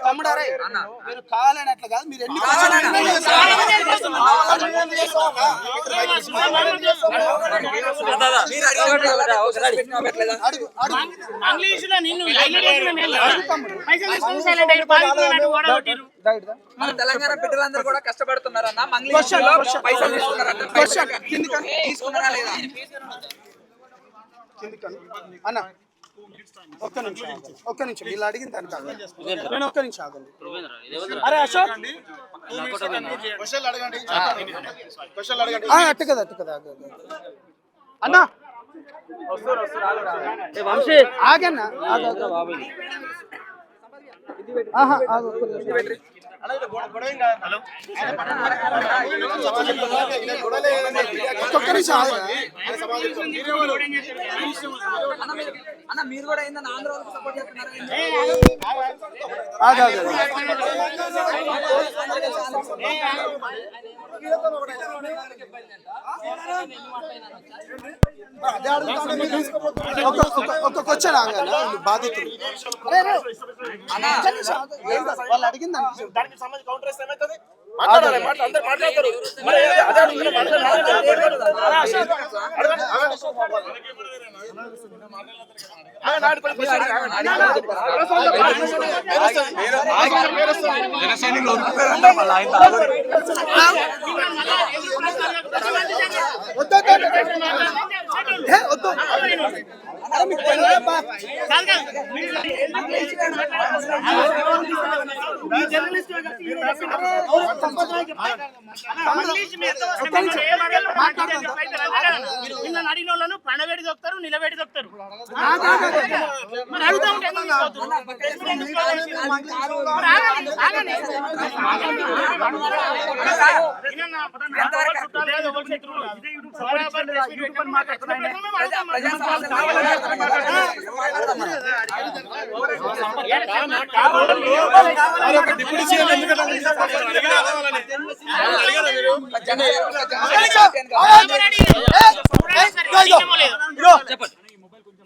తమ్ముడు అరే మీరు కావాలని అట్లా కాదు, మీరు ఎన్ని తెలంగాణ బిడ్డలందరూ కూడా కష్టపడుతున్నారన్న. అన్న ఒక్క నిమిషం వీళ్ళు అడిగిన దాని కాదు, నేను ఒక్క నిమిషం ఆగండి. అరే అశోక్ అట్టు కదా అన్న ఆగన్నా మీరు కూడా ఏందన్నా ఆంధ్ర వాళ్ళకి సపోర్ట్ చేస్తున్నారా? ఒక క్వశ్చన్ ఆగన్నా, బాధితులు వాళ్ళు అడిగింది దానికి సంబంధించి కౌంటర్ ఇస్తే ఏమవుతుంది? అడిగిన వాళ్ళను పడవేడి దొక్కుతారు, నిలబెడి దొక్కుతారు.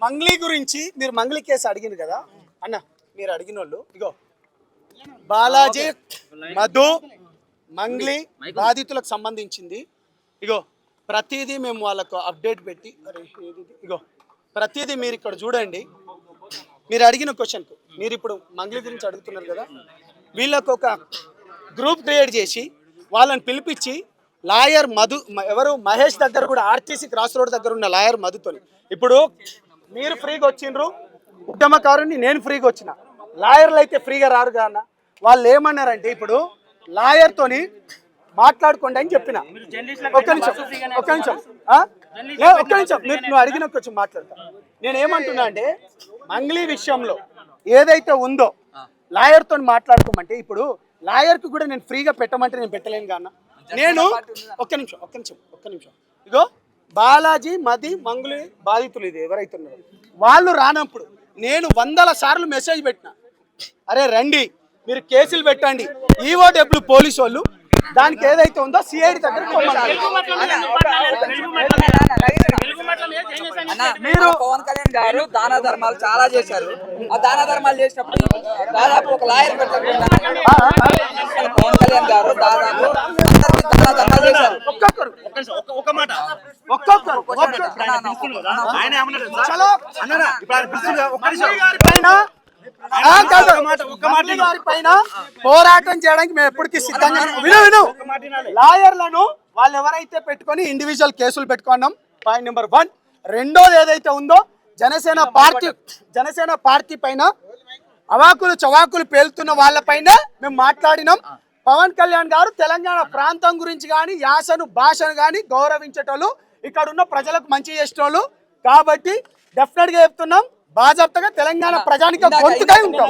మంగ్లీ గురించి మీరు మంగ్లీ కేసు అడిగింది కదా అన్న, మీరు అడిగిన వాళ్ళు ఇగో బాలాజీ మధు మంగ్లీ బాధితులకు సంబంధించింది. ఇగో ప్రతిదీ మేము వాళ్ళకు అప్డేట్ పెట్టి ఇగో ప్రతిదీ మీరు ఇక్కడ చూడండి. మీరు అడిగిన క్వశ్చన్కు మీరు ఇప్పుడు మంగ్లీ గురించి అడుగుతున్నారు కదా, వీళ్ళకు ఒక గ్రూప్ క్రియేట్ చేసి వాళ్ళని పిలిపించి లాయర్ మధు ఎవరు మహేష్ దగ్గర కూడా ఆర్టీసీ క్రాస్ రోడ్ దగ్గర ఉన్న లాయర్ మధుతో ఇప్పుడు మీరు ఫ్రీగా వచ్చిండ్రు, ఉద్యమకారుని నేను ఫ్రీగా వచ్చిన, లాయర్లు అయితే ఫ్రీగా రారు కదా. వాళ్ళు ఏమన్నారంటే ఇప్పుడు లాయర్తోని మాట్లాడుకోండి అని చెప్పిన. ఒక్క నిమిషం నువ్వు అడిగిన కొంచెం మాట్లాడతా. నేను ఏమంటున్నా అంటే మంగ్లీ విషయంలో ఏదైతే ఉందో లాయర్తో మాట్లాడుకోమంటే ఇప్పుడు లాయర్కి కూడా నేను ఫ్రీగా పెట్టమంటే నేను పెట్టలేను కాన్న. నేను ఒక్క నిమిషం ఇగో బాలాజీ మది మంగులి బాధితులు ఇది ఎవరైతే ఉన్నారో వాళ్ళు రానప్పుడు నేను 100 సార్లు మెసేజ్ పెట్టిన, అరే రండి మీరు కేసులు పెట్టండి. ఈఓడబ్ల్యూ పోలీసు వాళ్ళు దానికి ఏదైతే ఉందో సిఐడి దగ్గర మీరు పవన్ కళ్యాణ్ గారు దాన ధర్మాలు చాలా చేశారు. ఆ దాన ధర్మాలు చేసినప్పుడు దాదాపు ఒక లాయర్ పెట్టకుండా పవన్ కళ్యాణ్ గారు దాదాపు దాన ధర్మాలు చేశారు. పైన పోరాటం చేయడానికి మేము ఎప్పటికీ సిద్ధంగా విను లాయర్లను వాళ్ళు ఎవరైతే పెట్టుకొని ఇండివిజువల్ కేసులు పెట్టుకున్నాం. Point number 1. రెండోది ఏదైతే ఉందో జనసేన పార్టీ పైన అవాకులు చవాకులు పేలుతున్న వాళ్ళ పైన మేము మాట్లాడినాం. పవన్ కళ్యాణ్ గారు తెలంగాణ ప్రాంతం గురించి కానీ యాసను భాషను కానీ గౌరవించేటోళ్ళు, ఇక్కడ ఉన్న ప్రజలకు మంచి చేసేటోళ్ళు కాబట్టి డెఫినెట్ గా చెప్తున్నాం, బాజాప్తగా తెలంగాణ ప్రజానికి గొంతుగా ఉంటాం.